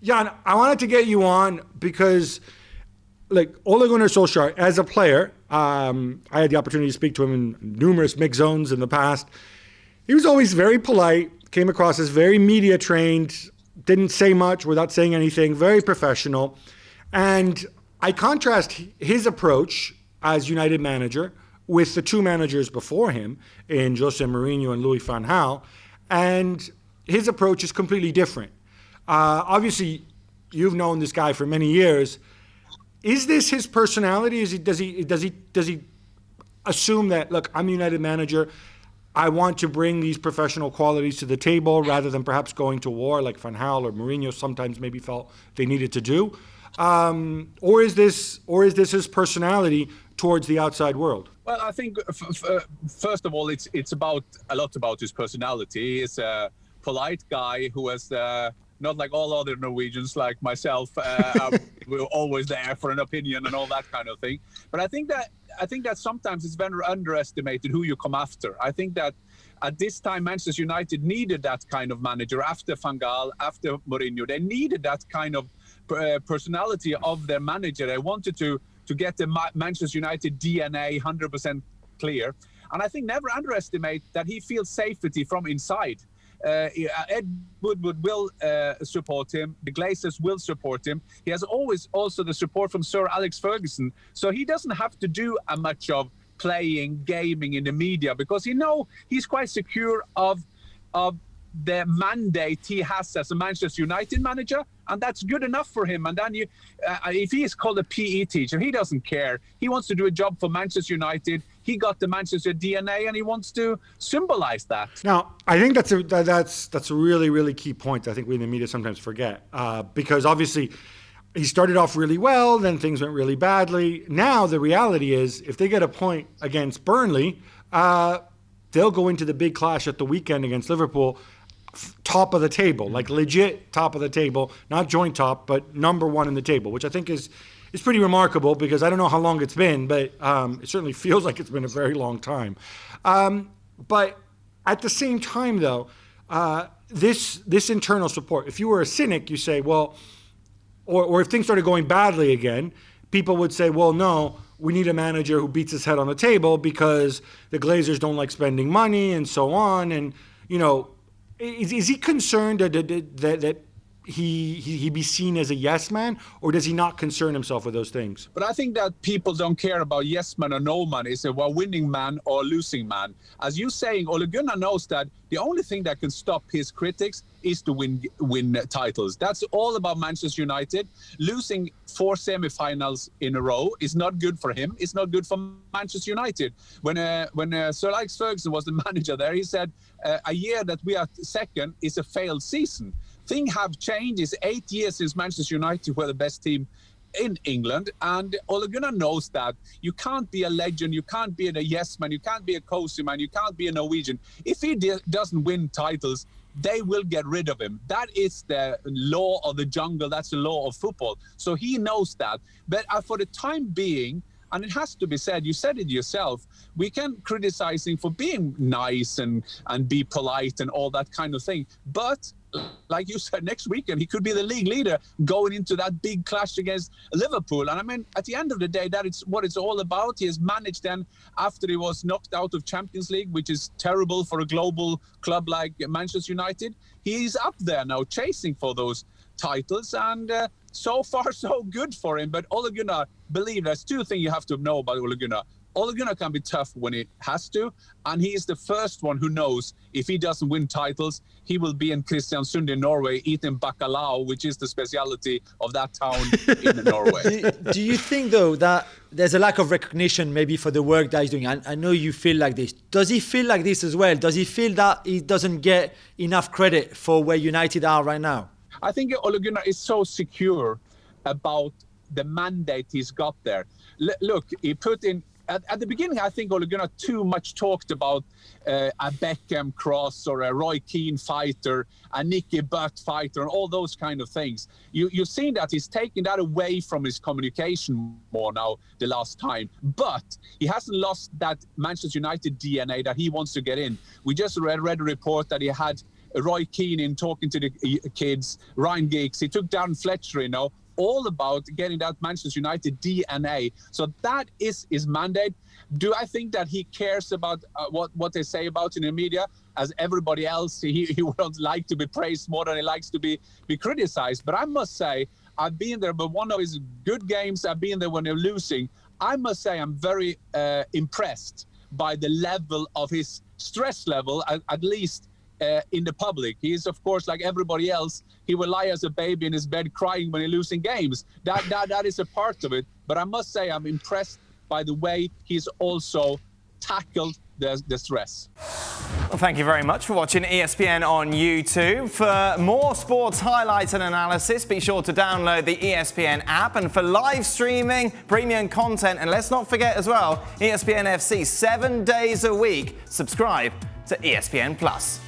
Jan, I wanted to get you on because, like, Ole Gunnar Solskjaer, as a player, I had the opportunity to speak to him in numerous mix zones in the past. He was always very polite, came across as very media trained, didn't say much without saying anything, very professional. And I contrast his approach as United manager with the two managers before him in Jose Mourinho and Louis van Gaal, and his approach is completely different. Obviously, you've known this guy for many years. Is this his personality? Does he assume that, look, I'm a United manager, I want to bring these professional qualities to the table rather than perhaps going to war like Van Gaal or Mourinho sometimes maybe felt they needed to do? Or is this his personality towards the outside world? Well, I think first of all, it's about a lot about his personality. He's a polite guy who has not like all other Norwegians like myself. We're always there for an opinion and all that kind of thing. But I think that sometimes it's very underestimated who you come after. I think that at this time, Manchester United needed that kind of manager after Van Gaal, after Mourinho. They needed that kind of personality of their manager. They wanted to get the Manchester United DNA 100% clear. And I think never underestimate that he feels safety from inside. Ed Woodward will support him. The Glazers will support him. He has always also the support from Sir Alex Ferguson. So he doesn't have to do much of playing, gaming in the media because he's quite secure of the mandate he has as a Manchester United manager, and that's good enough for him. And then if he is called a PE teacher, he doesn't care. He wants to do a job for Manchester United. He got the Manchester DNA, and he wants to symbolize that. Now, I think that's a really, really key point. I think we in the media sometimes forget because obviously he started off really well, then things went really badly. Now the reality is, if they get a point against Burnley, they'll go into the big clash at the weekend against Liverpool. Top of the table, like legit top of the table, not joint top, but number one in the table, which I think is pretty remarkable because I don't know how long it's been, but it certainly feels like it's been a very long time. But at the same time, though, this internal support, if you were a cynic, you say, well, or if things started going badly again, people would say, well, no, we need a manager who beats his head on the table because the Glazers don't like spending money and so on. And, is he concerned that he be seen as a yes man, or does he not concern himself with those things? But I think that people don't care about yes man or no man. Is it a winning man or losing man? As you're saying, Ole Gunnar knows that the only thing that can stop his critics is to win titles. That's all about Manchester United. Losing 4 semi-finals in a row is not good for him. It's not good for Manchester United. When Sir Alex Ferguson was the manager there, he said a year that we are second is a failed season. Things have changed. It's 8 years since Manchester United were the best team in England, and Ole Gunnar knows that you can't be a legend, you can't be a yes man, you can't be a cozy man, you can't be a Norwegian. If he doesn't win titles, they will get rid of him. That is the law of the jungle. That's the law of football. So he knows that. But for the time being, and it has to be said, you said it yourself, we can criticize him for being nice and be polite and all that kind of thing. But like you said, next weekend, he could be the league leader going into that big clash against Liverpool. And I mean, at the end of the day, that is what it's all about. He has managed then, after he was knocked out of Champions League, which is terrible for a global club like Manchester United, he's up there now chasing for those titles. And so far, so good for him. But Ole Gunnar, believe there's two things you have to know about Ole Gunnar. Ole Gunnar can be tough when it has to, and he is the first one who knows if he doesn't win titles, he will be in Kristiansund in Norway eating bacalao, which is the speciality of that town in Norway. Do you think, though, that there's a lack of recognition maybe for the work that he's doing? I know you feel like this. Does he feel like this as well? Does he feel that he doesn't get enough credit for where United are right now? I think Ole Gunnar is so secure about the mandate he's got there. Look, he put in... At the beginning, I think Ole Gunnar too much talked about a Beckham cross or a Roy Keane fighter, a Nicky Butt fighter, and all those kind of things. You've seen that he's taking that away from his communication more now the last time. But he hasn't lost that Manchester United DNA that he wants to get in. We just read a report that he had Roy Keane in talking to the kids, Ryan Giggs. He took down Fletcher, all about getting that Manchester United DNA. So that is his mandate. Do I think that he cares about what they say about in the media? As everybody else, he would like to be praised more than he likes to be criticized. But I must say, I've been there, but one of his good games, I've been there when they're losing. I must say I'm very impressed by the level of his stress level, at least in the public. He's, of course, like everybody else, he will lie as a baby in his bed crying when he's losing games. That is a part of it. But I must say I'm impressed by the way he's also tackled the stress. Well, thank you very much for watching ESPN on YouTube. For more sports highlights and analysis, be sure to download the ESPN app. And for live streaming, premium content, and let's not forget as well, ESPN FC 7 days a week. Subscribe to ESPN Plus.